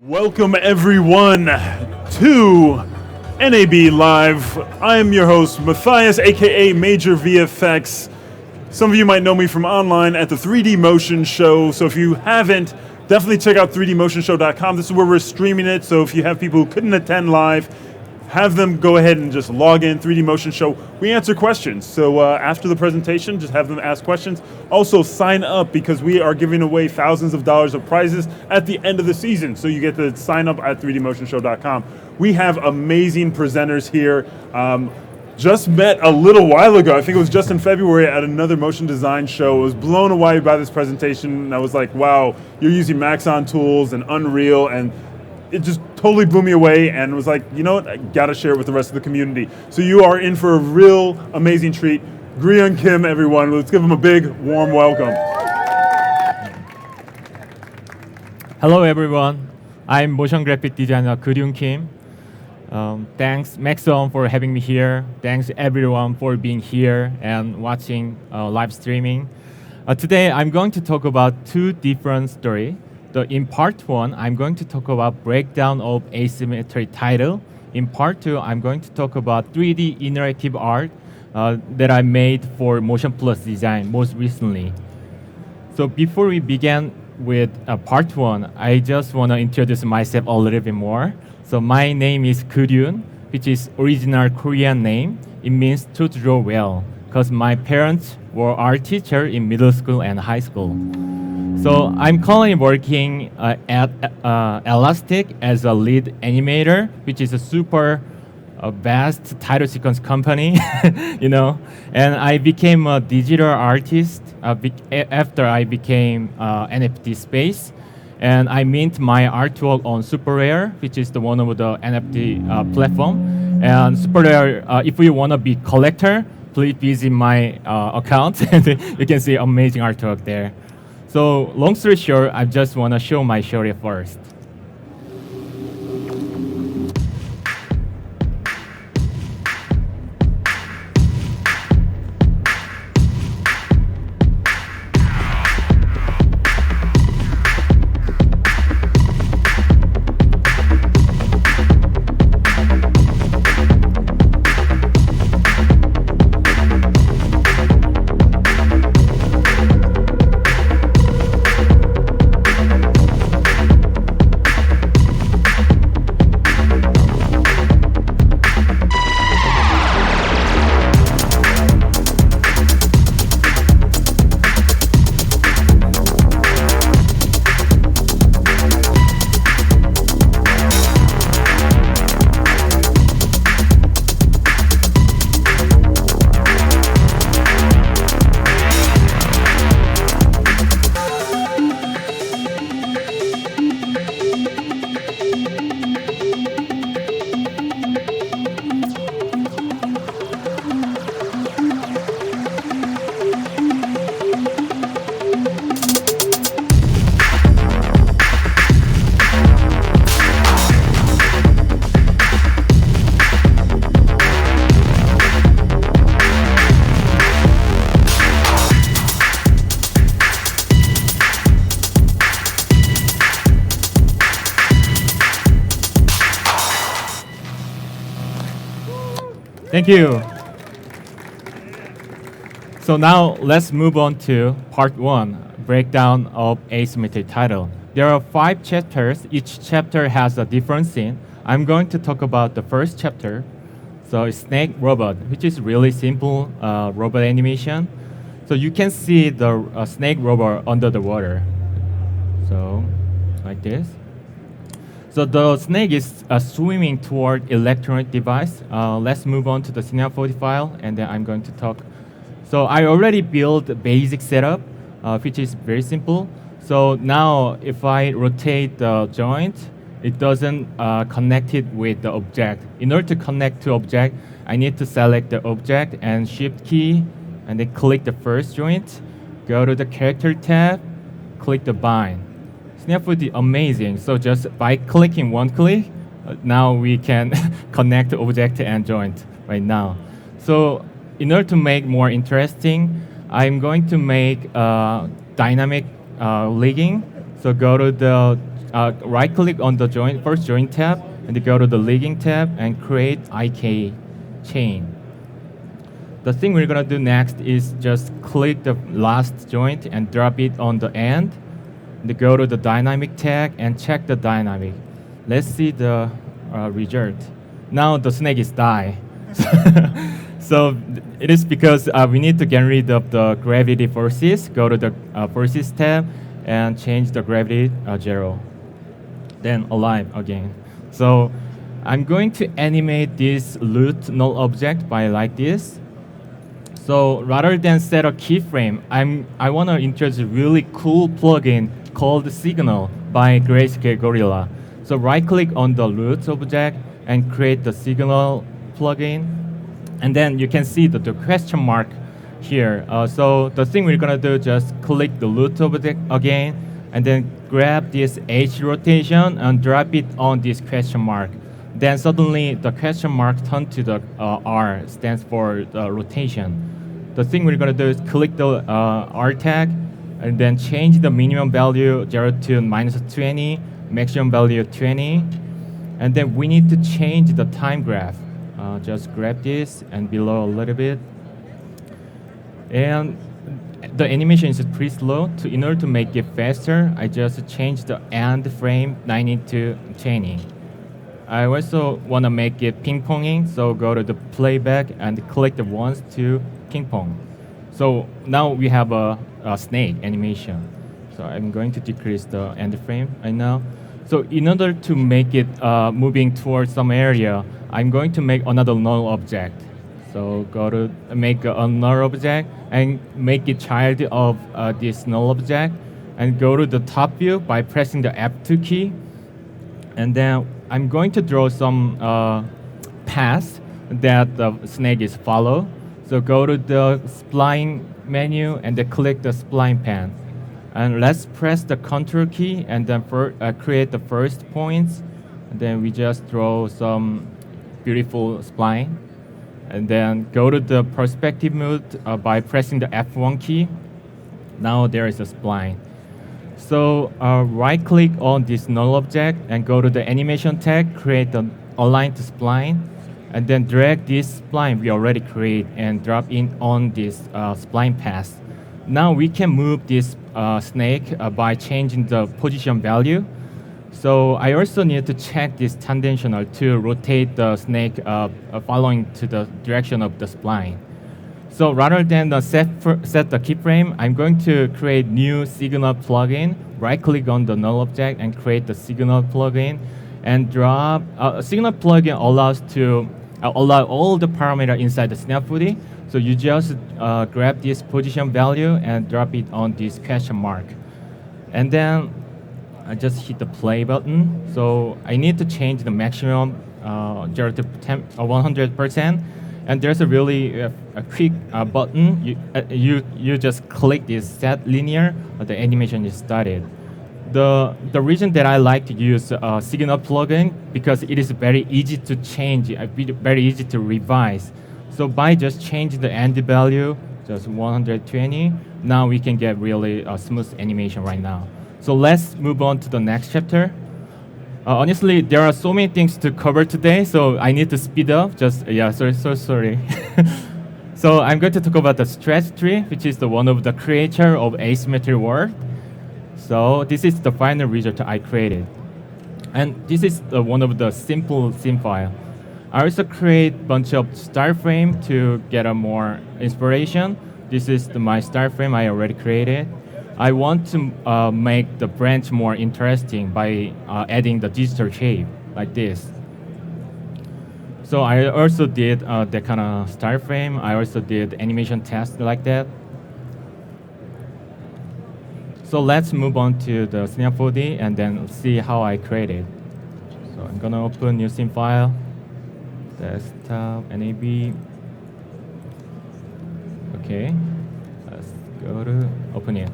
Welcome everyone to NAB Live. I am your host, Matthias, aka Major VFX. Some of you might know me from online at the 3D Motion Show, so if you haven't, definitely check out 3dmotionshow.com. This is where we're streaming it, so if you have people who couldn't attend live, have them go ahead and just log in, 3D Motion Show. We answer questions, so after the presentation, just have them ask questions. Also, sign up because we are giving away thousands of dollars of prizes at the end of the season, so you get to sign up at 3dmotionshow.com. We have amazing presenters here. Just met a little while ago, I think it was just in February at another motion design show. I was blown away by this presentation, and I was like, wow, you're using Maxon tools and Unreal, and it just totally blew me away, and was like, you know what, I gotta share it with the rest of the community. So you are in for a real amazing treat. Gryun Kim, everyone. Let's give him a big, warm welcome. Hello everyone, I'm motion graphic designer Gryun Kim. Thanks Maxon for having me here. Thanks everyone for being here and watching live streaming. Today I'm going to talk about two different stories. In part one, I'm going to talk about breakdown of Asymmetry Title. In part two, I'm going to talk about 3D interactive art that I made for Motion Plus Design most recently. So before we begin with part one, I just want to introduce myself a little bit more. So my name is Gryun, which is original Korean name. It means to draw well, because my parents were art teacher in middle school and high school. So I'm currently working at Elastic as a lead animator, which is a super vast title sequence company, you know. And I became a digital artist after I became NFT Space. And I mint my artwork on SuperRare, which is one of the NFT platform. And SuperRare, if you want to be collector, please visit my account, and you can see amazing artwork there. So long story short, I just want to show my story first. Thank you. So now let's move on to part one, breakdown of Asymmetry Title. There are 5 chapters. Each chapter has a different scene. I'm going to talk about the first chapter. So it's Snake Robot, which is really simple robot animation. So you can see the snake robot under the water. So like this. So the snake is swimming toward electronic device. Let's move on to the C4D file, and then I'm going to talk. So I already built a basic setup, which is very simple. So now if I rotate the joint, it doesn't connect it with the object. In order to connect to object, I need to select the object and Shift key, and then click the first joint, go to the character tab, click the bind. C4D amazing. So just by clicking one click, now we can connect the object and joint right now. So in order to make more interesting, I'm going to make dynamic legging. So go to the right-click on the first joint tab, and go to the linking tab and create IK chain. The thing we're gonna do next is just click the last joint and drop it on the end. And go to the dynamic tag and check the dynamic. Let's see the result. Now the snake is die. So it is because we need to get rid of the gravity forces. Go to the forces tab and change the gravity 0. Then alive again. So I'm going to animate this root null object by like this. So rather than set a keyframe, I want to introduce a really cool plugin called Signal by Grayscale Gorilla. So right-click on the root object and create the Signal plugin. And then you can see the question mark here. So the thing we're going to do, just click the root object again, and then grab this H rotation and drop it on this question mark. Then suddenly the question mark turns to the R, stands for the rotation. The thing we're going to do is click the R tag and then change the minimum value 0 to -20, maximum value 20. And then we need to change the time graph. Just grab this and below a little bit. And the animation is pretty slow. In order to make it faster, I just changed the end frame 90 to 20. I also want to make it ping-ponging, so go to the playback and click the ones to ping-pong. So now we have a snake animation. So I'm going to decrease the end frame right now. So in order to make it moving towards some area, I'm going to make another null object. So go to make a null object and make it child of this null object, and go to the top view by pressing the F2 key. And then I'm going to draw some paths that the snake is follow. So go to the spline menu and then click the spline pen. And let's press the control key and then create the first points. And then we just draw some beautiful spline. And then go to the perspective mode by pressing the F1 key. Now there is a spline. So right-click on this null object and go to the animation tag, create the align to spline, and then drag this spline we already create and drop in on this spline path. Now we can move this snake by changing the position value. So I also need to check this tangential to rotate the snake following to the direction of the spline. So rather than set the keyframe, I'm going to create new signal plugin. Right-click on the null object and create the signal plugin, and drop signal plugin allows to allow all the parameters inside the CURVATURE. So you just grab this position value and drop it on this question mark, and then I just hit the play button. So I need to change the maximum 0 to 100%. And there's a really a quick button. You just click this set linear, the animation is started. The reason that I like to use Signal plugin because it is very easy to change, very easy to revise. So by just changing the end value, just 120, now we can get really smooth animation right now. So let's move on to the next chapter. Honestly, there are so many things to cover today, so I need to speed up. Sorry. So I'm going to talk about the stretch tree, which is one of the creator of asymmetry world. So this is the final result I created, and this is one of the simple scene file. I also create a bunch of star frame to get a more inspiration. This is my star frame I already created. I want to make the branch more interesting by adding the digital shape like this. So I also did that kind of star frame. I also did animation test like that. So let's move on to the C4D and then see how I created. So I'm gonna open new scene file, desktop, NAB. Okay, let's go to open it.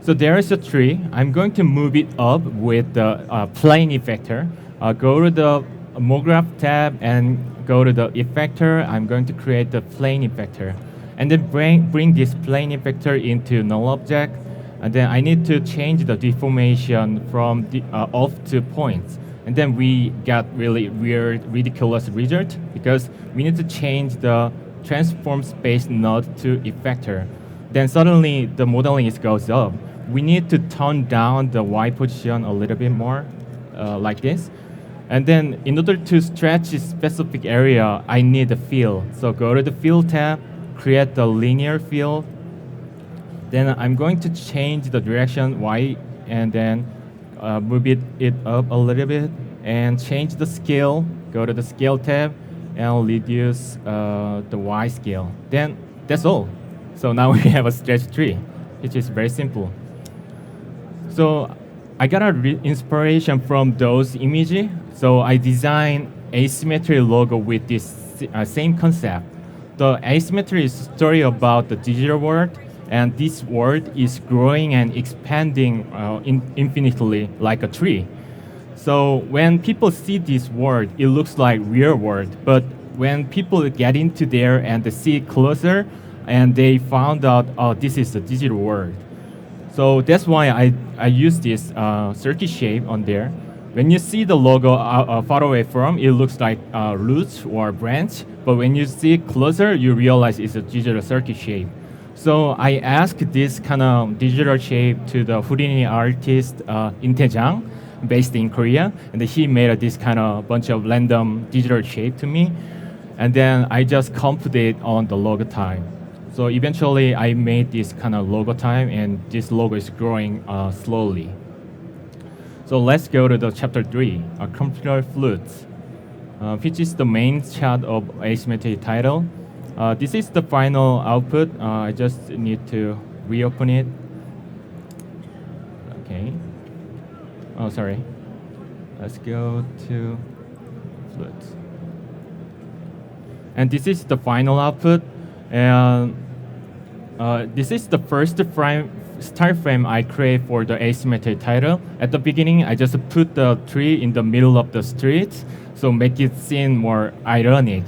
So there is a tree. I'm going to move it up with the plane effector. Go to the MoGraph tab and go to the effector. I'm going to create the plane effector. And then bring this plane effector into null object. And then I need to change the deformation from the, off to points. And then we got really weird, ridiculous result because we need to change the transform space node to effector. Then suddenly the modeling goes up. We need to tone down the Y position a little bit more, like this. And then in order to stretch a specific area, I need a fill. So go to the fill tab, create the linear fill. Then I'm going to change the direction Y and then move it up a little bit and change the scale. Go to the scale tab and reduce the Y scale. Then that's all. So now we have a stretch tree, which is very simple. So I got a inspiration from those images. So I designed asymmetry logo with this same concept. The asymmetry is a story about the digital world, and this world is growing and expanding infinitely like a tree. So when people see this world, it looks like real world. But when people get into there and they see it closer, and they found out, oh, this is the digital world. So that's why I use this circuit shape on there. When you see the logo far away from, it looks like roots or branch. But when you see it closer, you realize it's a digital circuit shape. So I asked this kind of digital shape to the Houdini artist In Tae-jang, based in Korea, and he made this kind of bunch of random digital shape to me. And then I just copied it on the logo time. So eventually I made this kind of logo time, and this logo is growing slowly. So let's go to the chapter 3, computer flutes, which is the main chat of Asymmetry Title. This is the final output. I just need to reopen it. Okay. Oh, sorry. Let's go to flutes. And this is the final output. And this is the first start frame I create for the asymmetry title. At the beginning, I just put the tree in the middle of the street, so make it seem more ironic.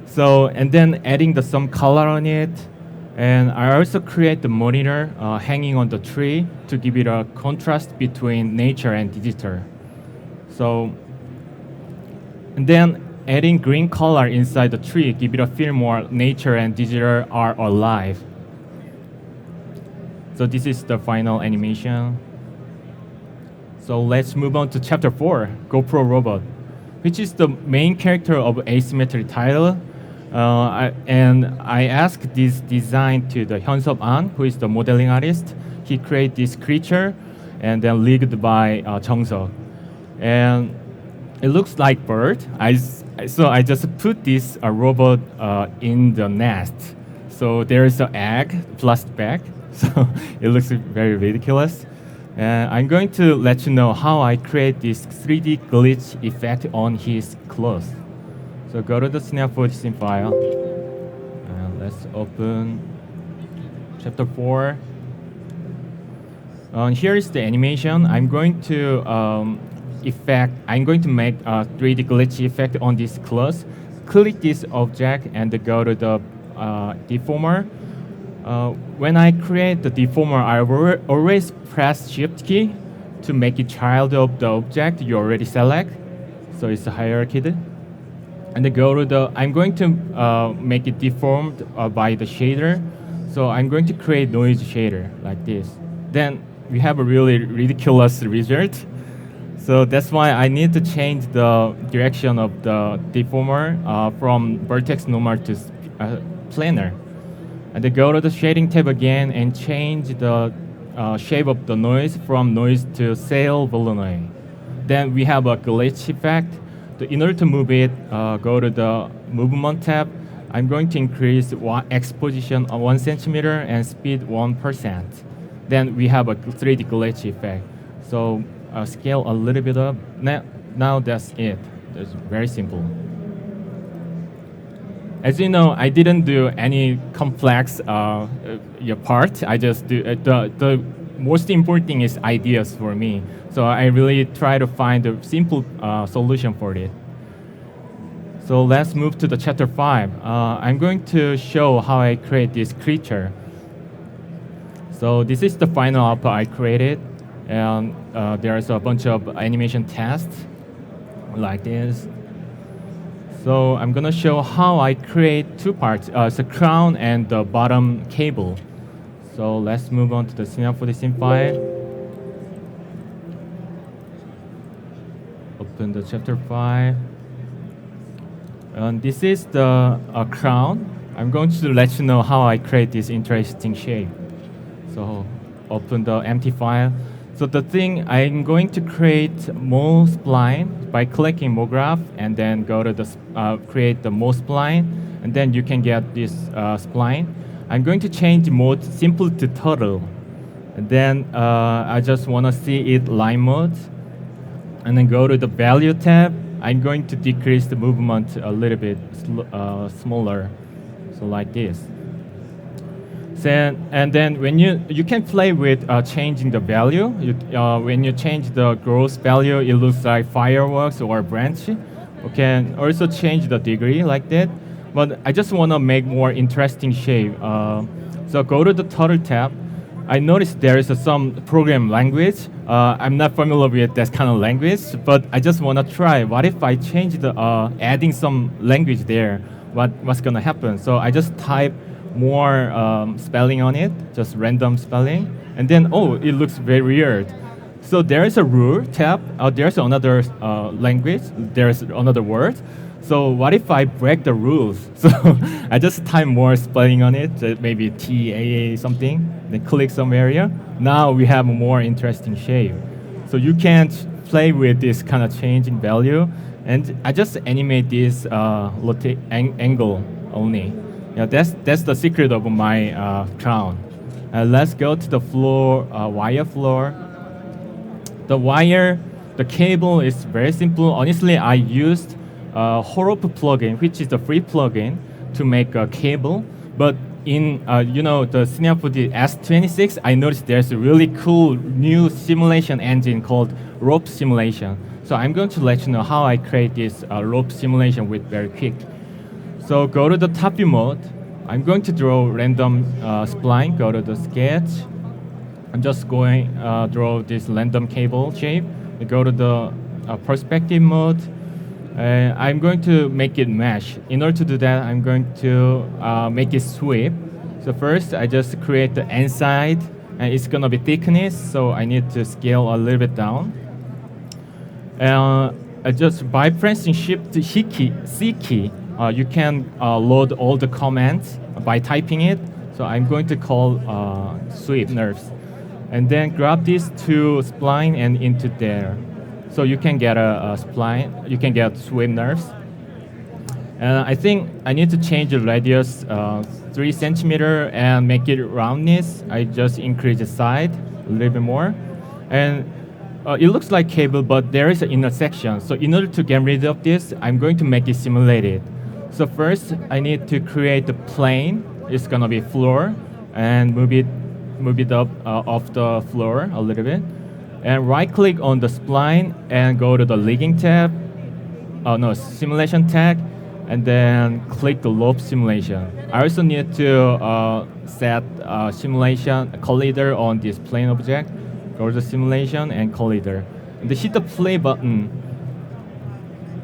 So, and then adding some color on it. And I also create the monitor hanging on the tree to give it a contrast between nature and digital. So, and then adding green color inside the tree, give it a feel more nature and digital are alive. So this is the final animation. So let's move on to chapter 4, GoPro Robot, which is the main character of Asymmetry Title. And I asked this design to the Hyun-sub An, who is the modeling artist. He created this creature, and then leaked by Jung-seok. And it looks like bird. So I just put this robot in the nest. So there is an egg, plastic bag. So it looks very ridiculous. And I'm going to let you know how I create this 3D glitch effect on his clothes. So go to the Snap4D scene file. And let's open chapter 4. Here is the animation. I'm going to make a 3D glitch effect on this clothes. Click this object and go to the deformer. When I create the deformer, I always press Shift key to make it child of the object you already select. So it's a hierarchy. And then go to the, I'm going to make it deformed by the shader. So I'm going to create noise shader like this. Then we have a really ridiculous result. So that's why I need to change the direction of the deformer from vertex normal to planar. And then go to the shading tab again and change the shape of the noise from noise to sail Voronoi. Then we have a glitch effect. In order to move it, go to the movement tab. I'm going to increase X position 1 centimeter and speed 1%. Then we have a 3D glitch effect. So scale a little bit up. Now that's it. It's very simple. As you know, I didn't do any complex part. I just do the most important thing is ideas for me. So I really try to find a simple solution for it. So let's move to the chapter 5. I'm going to show how I create this creature. So this is the final output I created, and there's a bunch of animation tests like this. So I'm gonna show how I create two parts, the crown and the bottom cable. So let's move on to the C4D scene file. Open the chapter 5. And this is the crown. I'm going to let you know how I create this interesting shape. So open the empty file. So the thing, I'm going to create more spline by clicking MoGraph and then go to the create the more spline, and then you can get this spline. I'm going to change mode simple to total, and then I just want to see it line mode, and then go to the value tab. I'm going to decrease the movement a little bit smaller, so like this. And then when you can play with changing the value. When you change the gross value, it looks like fireworks or a branch. You can also change the degree like that. But I just want to make more interesting shape. So go to the total tab. I noticed there is some program language. I'm not familiar with that kind of language, but I just want to try. What if I change the adding some language there? What's gonna happen? So I just type more spelling on it, just random spelling, and then it looks very weird. So there is a rule tab. There's another language. There's another word. So what if I break the rules? So I just type more spelling on it, maybe TAA something, then click some area. Now we have a more interesting shape. So you can play with this kind of changing value, and I just animate this angle only. Yeah, that's the secret of my crown. Let's go to the floor, wire floor. The cable is very simple. Honestly, I used Horop plugin, which is the free plugin, to make a cable. But in the C4D S26, I noticed there's a really cool new simulation engine called rope simulation. So I'm going to let you know how I create this rope simulation with very quick. So go to the top view mode. I'm going to draw random spline. Go to the sketch. I'm just going draw this random cable shape. Go to the perspective mode. I'm going to make it mesh. In order to do that, I'm going to make it sweep. So first, I just create the inside, and it's gonna be thickness. So I need to scale a little bit down. Just by pressing Shift C key, you can load all the commands by typing it. So I'm going to call sweep nerves, and then grab these two spline and into there. So you can get a spline, you can get sweep nerves. And I think I need to change the radius 3 centimeter and make it roundness. I just increase the side a little bit more. And it looks like cable, but there is an intersection. So in order to get rid of this, I'm going to make it simulated. So first, I need to create the plane. It's gonna be floor, and move it up off the floor a little bit. And right-click on the spline and go to the rigging tab. Simulation tag, and then click the loop simulation. I also need to set simulation collider on this plane object. Go to the simulation and collider, and then hit the play button.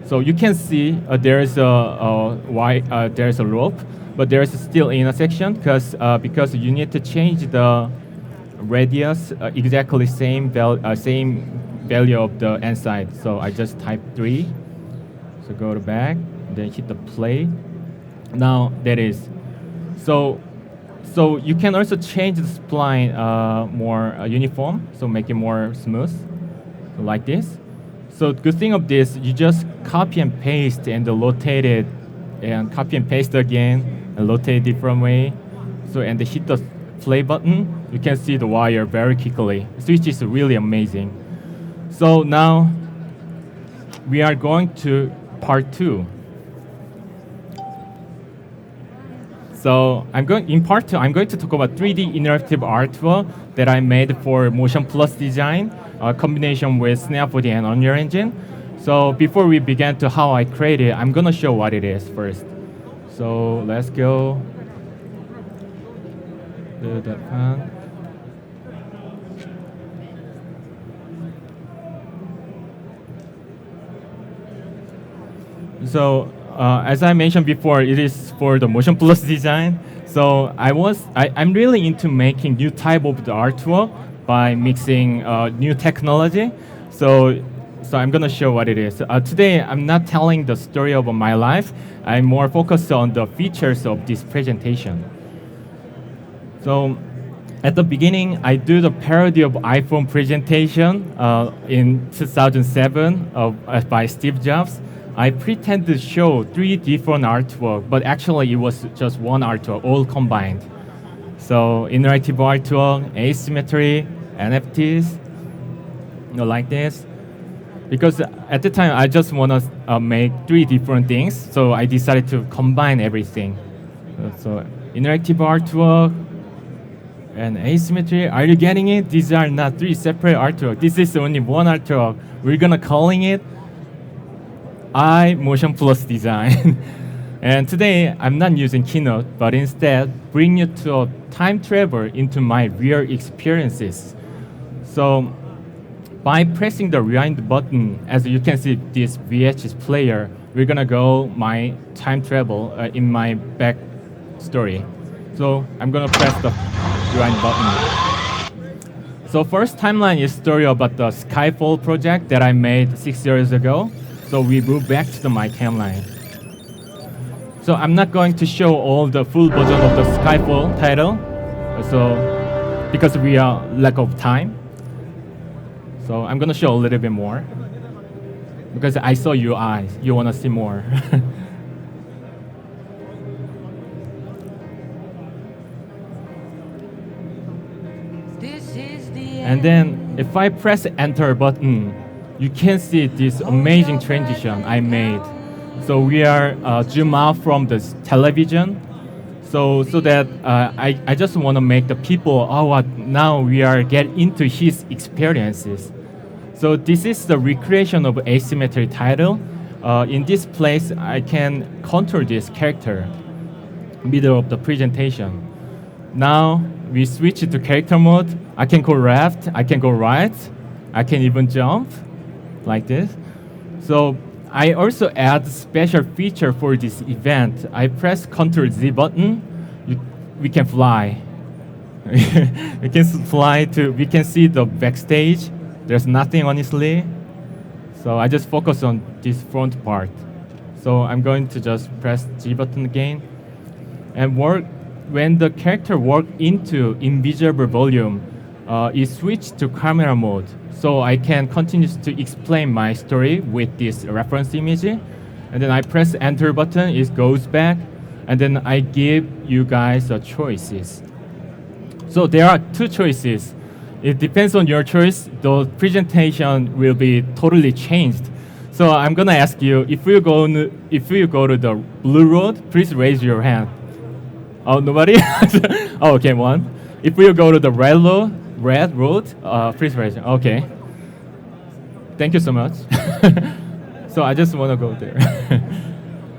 So you can see there's a rope, but there's still intersection because you need to change the radius exactly same value of the inside. So I just type 3. So go to back, then hit the play. Now that is. So you can also change the spline more uniform, so make it more smooth, so like this. So the good thing of this, you just copy and paste and rotate it, and copy and paste again, and rotate it different way. So and hit the play button, you can see the wire very quickly, which is really amazing. So now we are going to part 2. So in part 2, I'm going to talk about 3D interactive artwork that I made for Motion Plus design, a combination with C4D and Unreal Engine. So before we begin to how I create it, I'm gonna show what it is first. So let's go. Do that one. So as I mentioned before, it is for the motion plus design. So I'm really into making new type of the artwork by mixing new technology. So I'm gonna show what it is. Today I'm not telling the story of my life. I'm more focused on the features of this presentation. So at the beginning, I do the parody of iPhone presentation in 2007 by Steve Jobs. I pretend to show 3 different artwork, but actually it was just one artwork, all combined. So interactive artwork, asymmetry, NFTs, like this. Because at the time, I just want to make 3 different things, so I decided to combine everything. So interactive artwork and asymmetry, are you getting it? These are not 3 separate artwork. This is only one artwork. We're gonna calling it Motion Plus Design. And today, I'm not using Keynote, but instead, bring you to a time travel into my real experiences. So by pressing the rewind button, as you can see this VHS player, we're gonna go my time travel in my back story. So I'm gonna press the rewind button. So first timeline is story about the Skyfall project that I made 6 years ago. So we move back to my timeline. So I'm not going to show all the full version of the Skyfall title, so because we are lack of time. So I'm gonna show a little bit more because I saw your eyes. You wanna see more. And then if I press enter button, you can see this amazing transition I made. So we are zoom out from the television. So that I just want to make the people, now we are get into his experiences. So this is the recreation of Asymmetry Title. In this place, I can control this character, middle of the presentation. Now we switch to character mode. I can go left, I can go right, I can even jump, like this. So I also add special feature for this event. I press Ctrl Z button, we can fly. We can fly we can see the backstage. There's nothing honestly. So I just focus on this front part. So I'm going to just press G button again. And when the character walk into invisible volume, it switched to camera mode. So I can continue to explain my story with this reference image. And then I press enter button, it goes back. And then I give you guys choices. So there are 2 choices. It depends on your choice. The presentation will be totally changed. So I'm gonna ask you, if you go to the blue road, please raise your hand. Oh, nobody? Oh, okay, 1. If you go to the red road, please raise your hand. Okay. Thank you so much. So I just want to go there.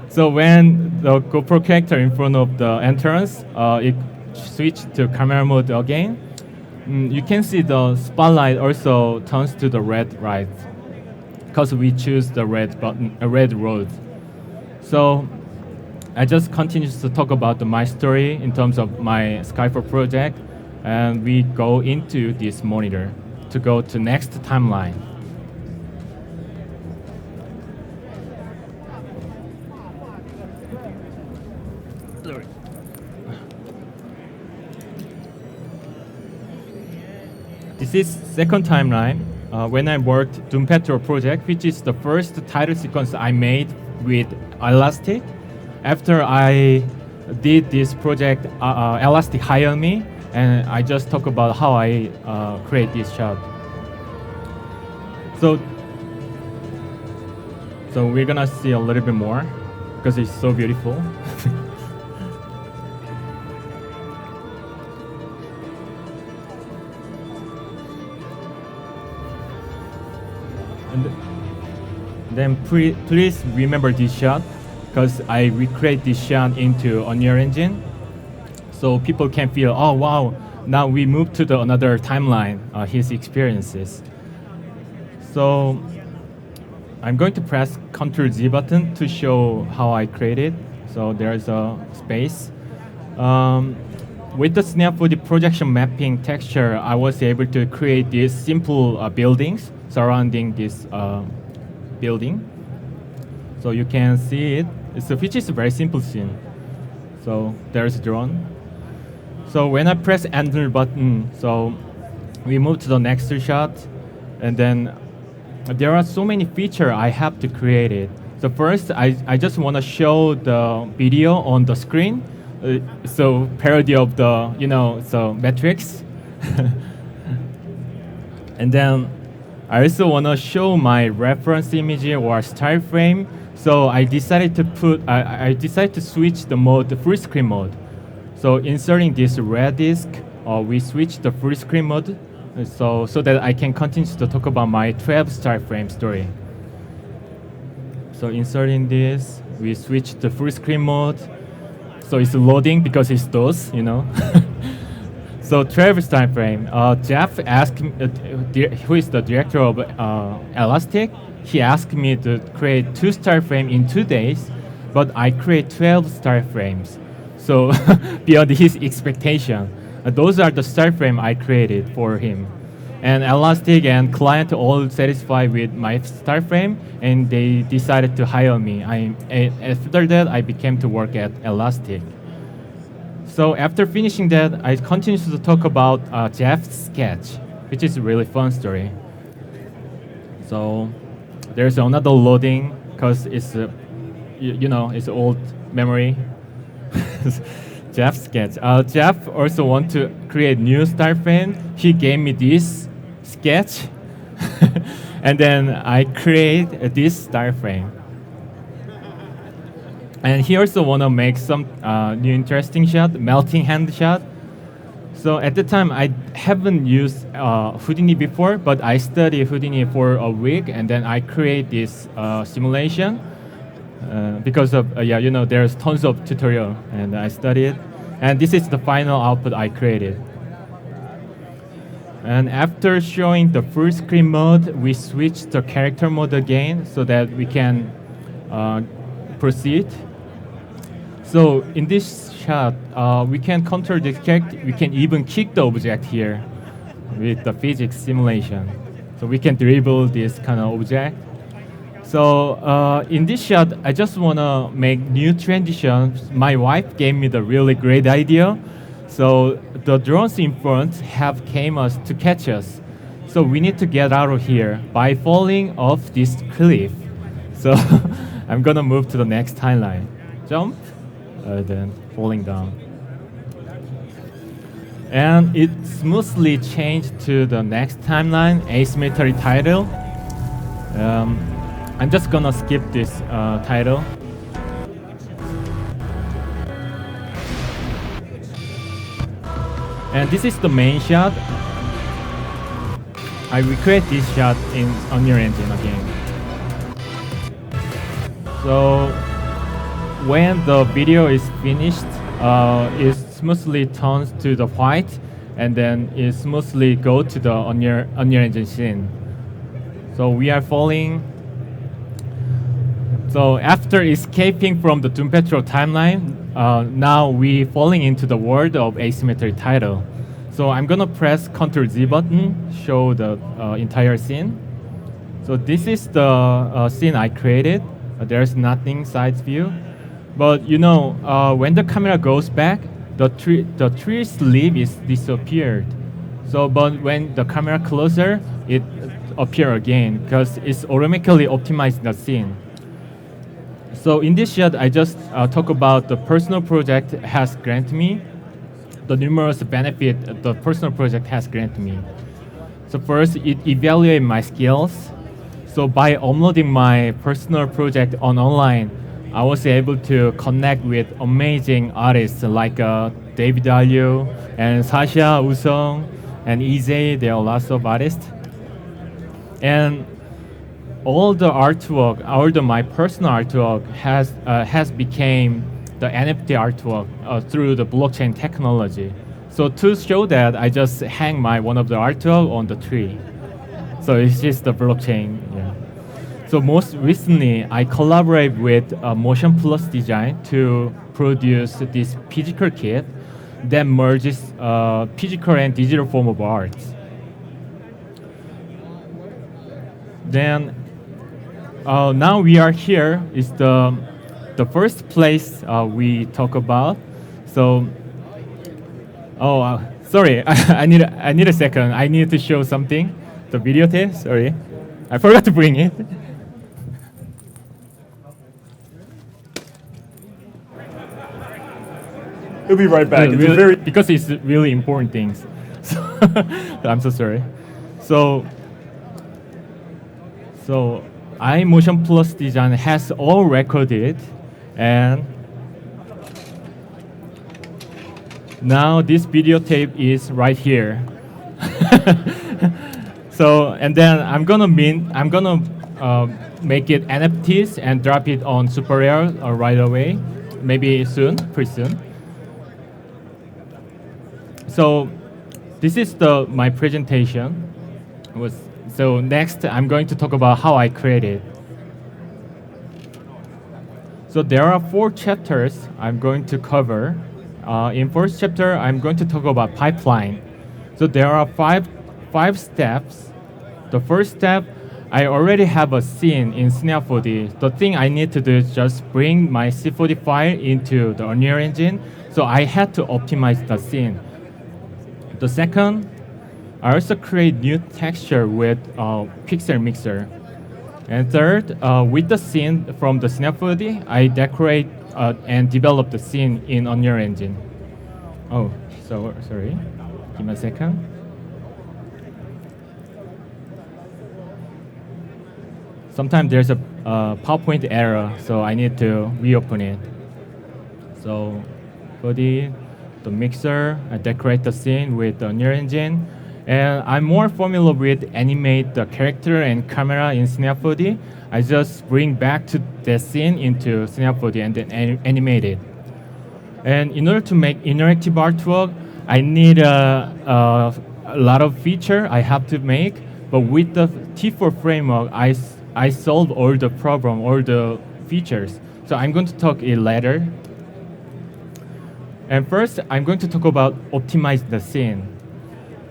So when the GoPro character in front of the entrance, it switched to camera mode again. You can see the spotlight also turns to the red light because we choose the red button, red road. So I just continue to talk about my story in terms of my Skyfall project, and we go into this monitor to go to next timeline. This is second timeline when I worked Doom Patrol project, which is the first title sequence I made with Elastic. After I did this project, Elastic hired me, and I just talk about how I create this shot. So we're gonna see a little bit more because it's so beautiful. And then please remember this shot because I recreate this shot into Unreal Engine, so people can feel, oh wow, now we move to another timeline, his experiences. So I'm going to press Ctrl Z button to show how I created. So there's a space. With the Snap 4D projection mapping texture, I was able to create these simple buildings surrounding this building. So you can see it. Which is a very simple scene. So there's a drone. So when I press Enter button, so we move to the next shot, and then there are so many features I have to create it. So first, I just want to show the video on the screen. So parody of the, so Matrix. And then I also want to show my reference image or style frame. So I decided to switch the mode, the full screen mode. So inserting this red disk, we switch the full screen mode, so that I can continue to talk about my 12 style frame story. So inserting this, we switch the full screen mode. So it's loading because it's DOS, So 12 style frame. Jeff asked me, who is the director of Elastic, he asked me to create 2 style frames in 2 days, but I create 12 style frames. So beyond his expectation. Those are the style frame I created for him. And Elastic and client all satisfied with my style frame, and they decided to hire me. After that, I became to work at Elastic. So after finishing that, I continued to talk about Jeff's sketch, which is a really fun story. So there's another loading because it's, it's old memory. Jeff's sketch. Jeff also want to create new style frame. He gave me this sketch, and then I create this style frame. And he also want to make some new interesting shot, melting hand shot. So at the time, I haven't used Houdini before, but I studied Houdini for a week, and then I create this simulation. Because of, there's tons of tutorial, and I studied. And this is the final output I created. And after showing the full screen mode, we switch the character mode again so that we can proceed. So in this shot, we can control the character. We can even kick the object here with the physics simulation. So we can dribble this kind of object. So in this shot, I just want to make new transitions. My wife gave me the really great idea. So the drones in front have came us to catch us. So we need to get out of here by falling off this cliff. So I'm gonna move to the next timeline. Jump, then falling down. And it smoothly changed to the next timeline, Asymmetry Title. I'm just gonna skip this title. And this is the main shot. I recreate this shot in Unreal Engine again. So when the video is finished, it smoothly turns to the white, and then it smoothly go to the Unreal Engine scene. So we are falling. So after escaping from the Doom Patrol timeline, now we falling into the world of Asymmetry Title. So I'm gonna press Ctrl Z button, show the entire scene. So this is the scene I created. There's nothing sides view, but when the camera goes back, the tree's leaf is disappeared. So but when the camera closer, it appear again because it's automatically optimized the scene. So in this shot, I just talk about the personal project has granted me, the numerous benefit the personal project has granted me. So first, it evaluated my skills. So by uploading my personal project online, I was able to connect with amazing artists like David Alliu and Sasha Usong and Eze. There are lots of artists. And all the artwork, my personal artwork has became the NFT artwork through the blockchain technology. So to show that, I just hang one of the artwork on the tree. So it's just the blockchain. Yeah. So most recently, I collaborate with Motion Plus Design to produce this physical kit that merges physical and digital form of art. Then now we are here is the first place we talk about. So, sorry, I need a second. I need to show something. The video tape. Sorry, I forgot to bring it. He'll be right back. It's a Really, very because it's really important things. So I'm so sorry. So iMotion Plus Design has all recorded, and now this video tape is right here. So and then I'm gonna make it NFTs and drop it on Super Rare right away, maybe soon, pretty soon. So this is my presentation. So next I'm going to talk about how I created. So there are 4 chapters I'm going to cover. In first chapter I'm going to talk about pipeline. So there are five steps. The first step, I already have a scene in Snap4D. The thing I need to do is just bring my C4D file into the Unreal Engine. So I had to optimize the scene. The second, I also create new texture with Pixel Mixer. And third, with the scene from the Snap4D, I decorate and develop the scene in Unreal Engine. Oh, so sorry. Give me a second. Sometimes there's a PowerPoint error, so I need to reopen it. So for the mixer, I decorate the scene with the Unreal Engine. And I'm more familiar with animate the character and camera in Snap4D. I just bring back to the scene into Snap4D and then animate it. And in order to make interactive artwork, I need a lot of feature I have to make. But with the T4 framework, I solve all the problem, all the features. So I'm going to talk it later. And first, I'm going to talk about optimize the scene.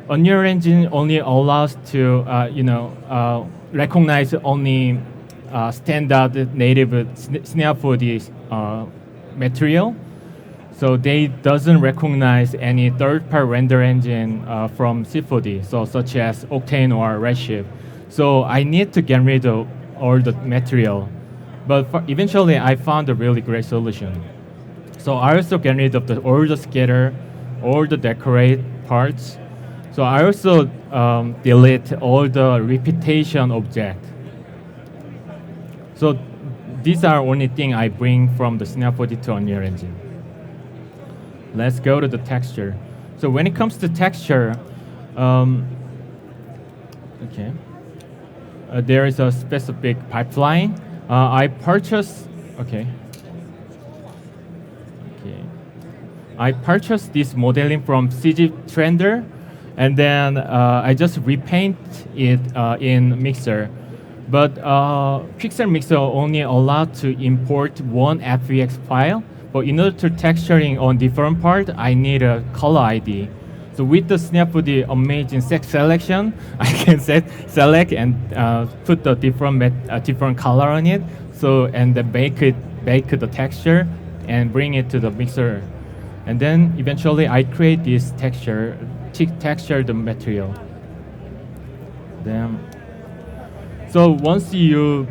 Unreal Engine only allows to recognize only standard native Snap4D material. So they doesn't recognize any third-party render engine from C4D, so such as Octane or Redshift. So I need to get rid of all the material. But eventually, I found a really great solution. So I also get rid of all the scatter, all the decorate parts. So I also delete all the repetition object. So these are only thing I bring from the Snap4D to Unreal Engine. Let's go to the texture. So when it comes to texture, there is a specific pipeline. I purchased this modeling from CG Trender, and then I just repaint it in Mixer. But Pixel Mixer only allowed to import one FVX file. But in order to texturing on different part, I need a color ID. So with the Snap4D amazing selection, I can select and put the different color on it. So and then bake the texture and bring it to the mixer. And then eventually I create this texture the material. Then, so once you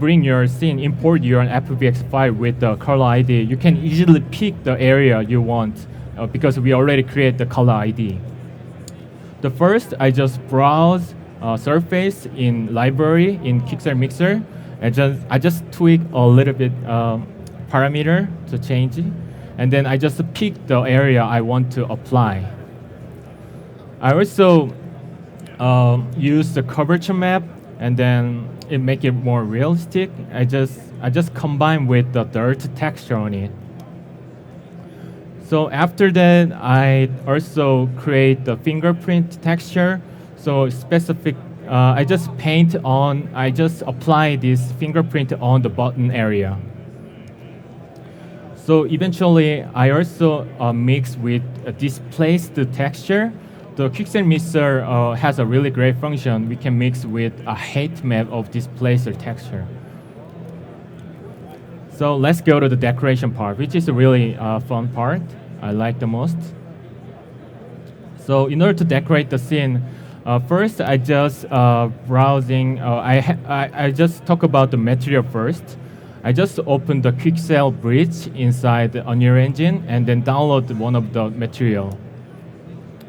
bring your scene, import your FBX file with the color ID, you can easily pick the area you want because we already create the color ID. The first, I just browse surface in library in Pixel Mixer, and I just tweak a little bit parameter to change it, and then I just pick the area I want to apply. I also use the curvature map, and then it make it more realistic. I just combine with the dirt texture on it. So after that, I also create the fingerprint texture. So specific I just apply this fingerprint on the button area. So eventually, I also mix with displaced texture. The Quixel mixer has a really great function. We can mix with a height map of displaced texture. So let's go to the decoration part, which is a really fun part. I like the most. So in order to decorate the scene, first I just browsing. I just talk about the material first. I just open the Quixel bridge inside the Unreal Engine and then download one of the material.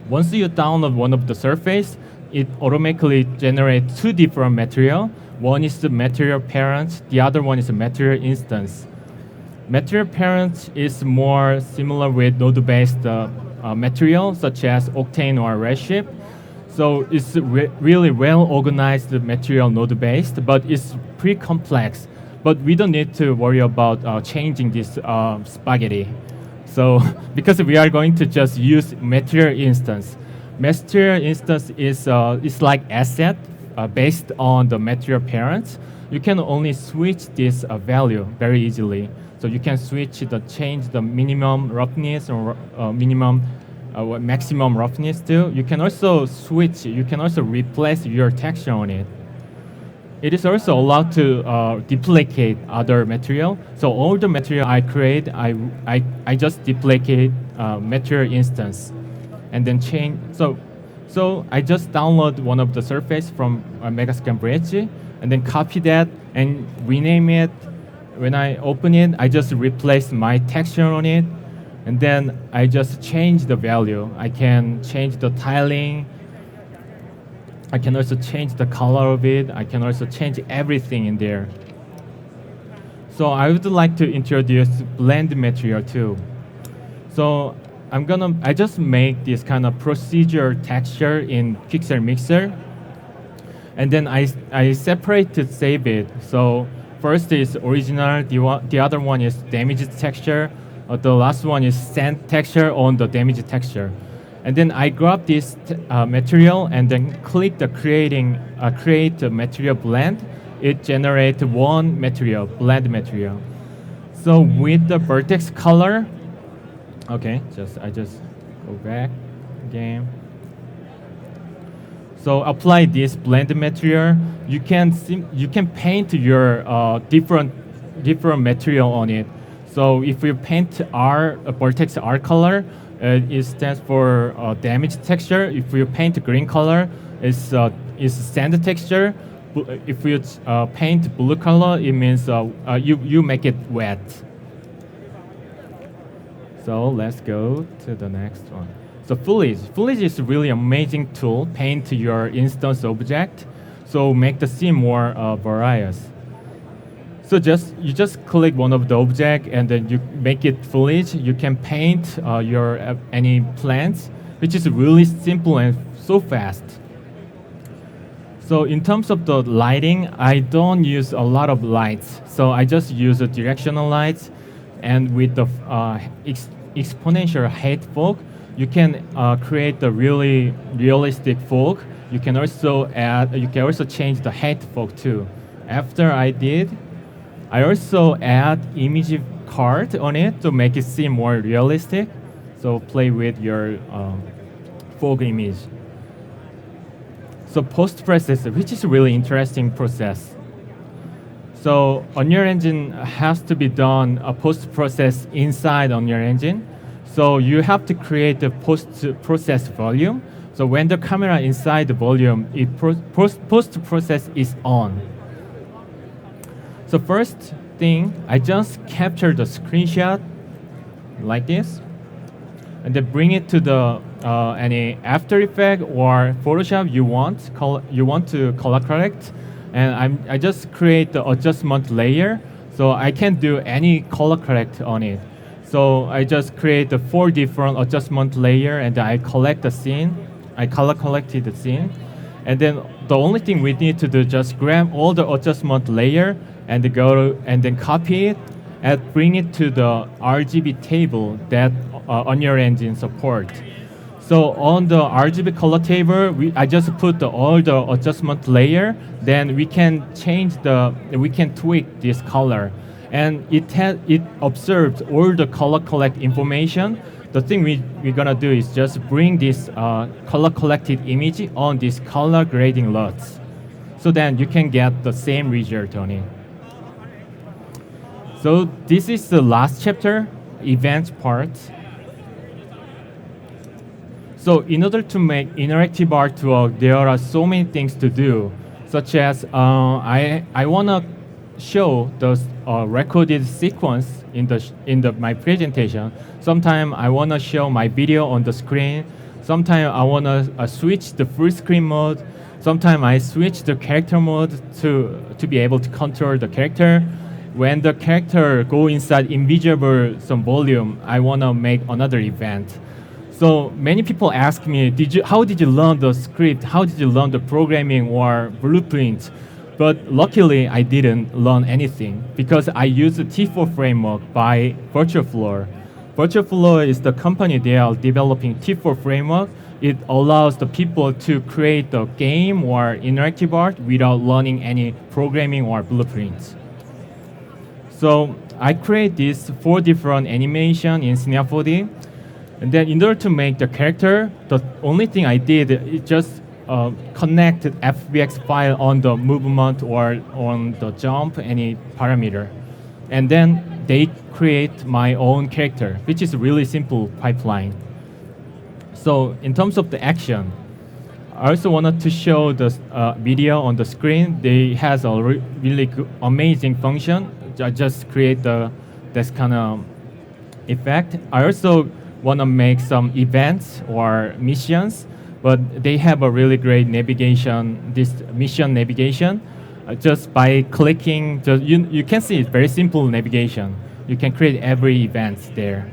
Once you download one of the surface, it automatically generates two different material. One is the material parent, the other one is the material instance. Material parent is more similar with node-based material such as Octane or Redshift. So it's really well organized material node-based, but it's pretty complex. But we don't need to worry about changing this spaghetti. So because we are going to just use material instance. Material instance is like asset based on the material parents. You can only switch this value very easily. So you can change the minimum roughness or maximum roughness too. You can also replace your texture on it. It is also allowed to duplicate other material. So all the material I create, I just duplicate material instance, and then change. So I just download one of the surface from Megascan Bridge, and then copy that and rename it. When I open it, I just replace my texture on it, and then I just change the value. I can change the tiling. I can also change the color of it. I can also change everything in there. So I would like to introduce blend material too. So I just make this kind of procedure texture in Quixel Mixer, and then I separate to save it. So first is original. The other one is damaged texture. The last one is sand texture on the damaged texture. And then I grab this material and then click the create a material blend. It generates one material, blend material. So with the vertex color, okay, I just go back again. So apply this blend material. You can paint your different material on it. So if you paint vertex R color, it stands for damaged texture. If you paint green color, it's sand texture. If you paint blue color, it means you make it wet. So let's go to the next one. So FOLIAGE. FOLIAGE is a really amazing tool. Paint your instance object, so make the scene more various. So you just click one of the object and then you make it foliage. You can paint your any plants, which is really simple and so fast. So in terms of the lighting, I don't use a lot of lights. So I just use the directional lights, and with the exponential height fog, you can create a really realistic fog. You can also change the height fog too. After I also add image card on it to make it seem more realistic. So play with your fog image. So post-processor, which is a really interesting process. So Unreal Engine has to be done a post-process inside Unreal Engine. So you have to create the post-process volume. So when the camera inside the volume, post-process is on. So first thing, I just capture the screenshot like this, and then bring it to the any After Effects or Photoshop you want to color correct, and I just create the adjustment layer, so I can do any color correct on it. So I just create the 4 different adjustment layer, and I collect the scene. I color collected the scene, and then the only thing we need to do is just grab all the adjustment layer and then copy it and bring it to the RGB table that Unreal Engine support. So on the RGB color table, I just put all the adjustment layer. Then we can we can tweak this color, and it observes all the color collect information. The thing we're gonna do is just bring this color collected image on this color grading LUTs, so then you can get the same result on it. So this is the last chapter, event part. So in order to make interactive artwork, there are so many things to do, such as I want to show the recorded sequence in my presentation. Sometimes I want to show my video on the screen. Sometimes I want to switch the full screen mode. Sometimes I switch the character mode to be able to control the character. When the character go inside invisible some volume, I want to make another event. So many people ask me, how did you learn the script? How did you learn the programming or blueprint? But luckily, I didn't learn anything because I use the T4 framework by VirtualFloor. VirtualFloor is the company they are developing T4 framework. It allows the people to create a game or interactive art without learning any programming or blueprints. So I create these 4 different animation in C4D. And then in order to make the character, the only thing I did is just connected FBX file on the movement or on the jump, any parameter. And then they create my own character, which is a really simple pipeline. So in terms of the action, I also wanted to show the video on the screen. They has a really good, amazing function. I just create this kind of effect. I also want to make some events or missions, but they have a really great navigation, this mission navigation. Just by clicking, you can see it's very simple navigation. You can create every event there.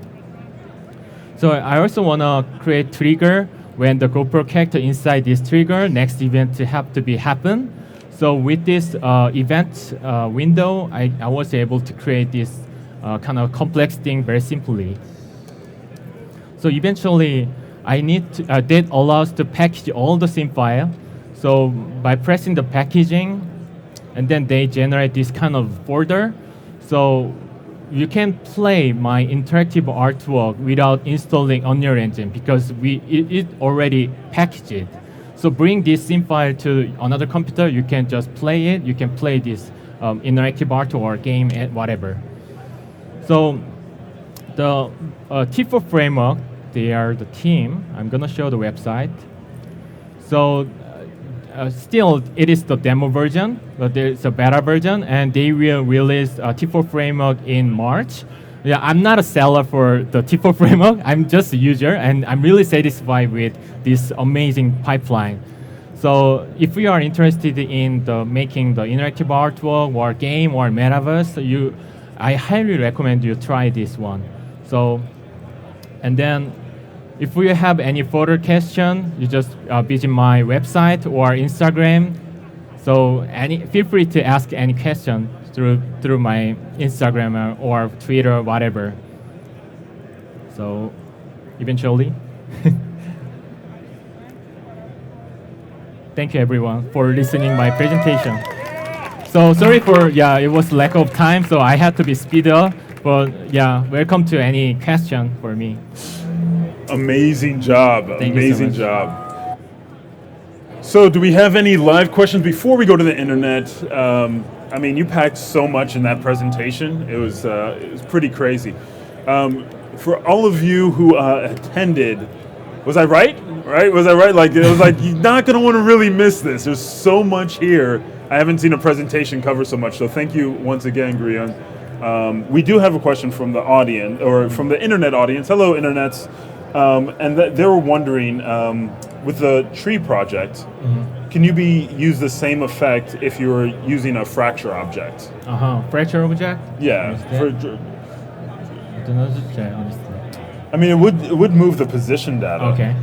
So I also want to create trigger when the GoPro character inside this trigger, next event have to be happen. So with this event window, I was able to create this kind of complex thing very simply. So eventually, that allows to package all the sim file. So by pressing the packaging, and then they generate this kind of folder. So you can play my interactive artwork without installing Unreal Engine because it already packaged it. So bring this sim file to another computer, you can just play it. You can play this interactive art or game, whatever. So the T4 framework, they are the team. I'm gonna show the website. So still, it is the demo version, but there's a beta version, and they will release T4 framework in March. Yeah, I'm not a seller for the T4 framework. I'm just a user, and I'm really satisfied with this amazing pipeline. So if you are interested in making the interactive artwork or game or metaverse, I highly recommend you try this one. So, and then if you have any further question, you just visit my website or Instagram. So feel free to ask any question through my Instagram or Twitter or whatever. So eventually. Thank you everyone for listening my presentation. So sorry for, it was lack of time, so I had to be speed up. But welcome to any question for me. Amazing job. Thank you so Amazing much. job. So do we have any live questions before we go to the internet? I mean, you packed so much in that presentation. It was pretty crazy. For all of you who attended, was I right? Was I right? Like, it was like, you're not going to want to really miss this. There's so much here. I haven't seen a presentation cover so much. So thank you once again, Gryun. We do have a question from the audience, or from the internet audience. Hello, internets. And they were wondering, with the tree project, can you use the same effect if you were using a fracture object? Fracture object? Yeah. I don't know, honestly. I mean, it would move the position data. Okay.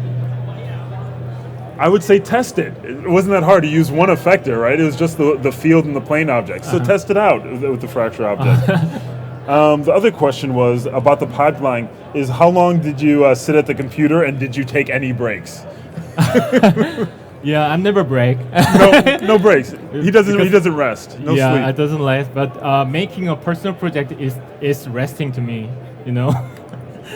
I would say test it. It wasn't that hard to use one effector, right? It was just the field and the plane object. So test it out with the fracture object. The other question was about the pipeline. Is how long did you sit at the computer, and did you take any breaks? Yeah, I never break. No breaks. He doesn't rest. No yeah, sleep. it doesn't last. But making a personal project is resting to me. You know,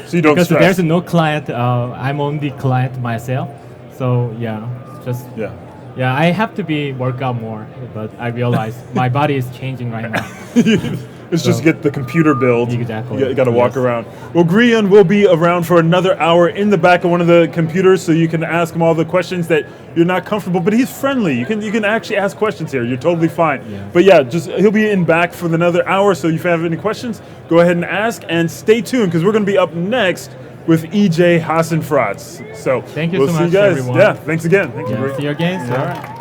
So you don't because stress. there's no client. I'm only client myself. So yeah, just Yeah. yeah, I have to work out more. But I realize my body is changing right now. It's just get the computer build. Exactly. You got to walk Yes. around. Well, Gryun will be around for another hour in the back of one of the computers, so you can ask him all the questions that you're not comfortable. But he's friendly. You can actually ask questions here. You're totally fine. Yeah. But yeah, just he'll be in back for another hour. So if you have any questions, go ahead and ask, and stay tuned because we're going to be up next with EJ Hassenfratz. So Thank you we'll so see much, you guys. everyone. Yeah, thanks again. Thank you. Yeah, Gryun. see you again. All right.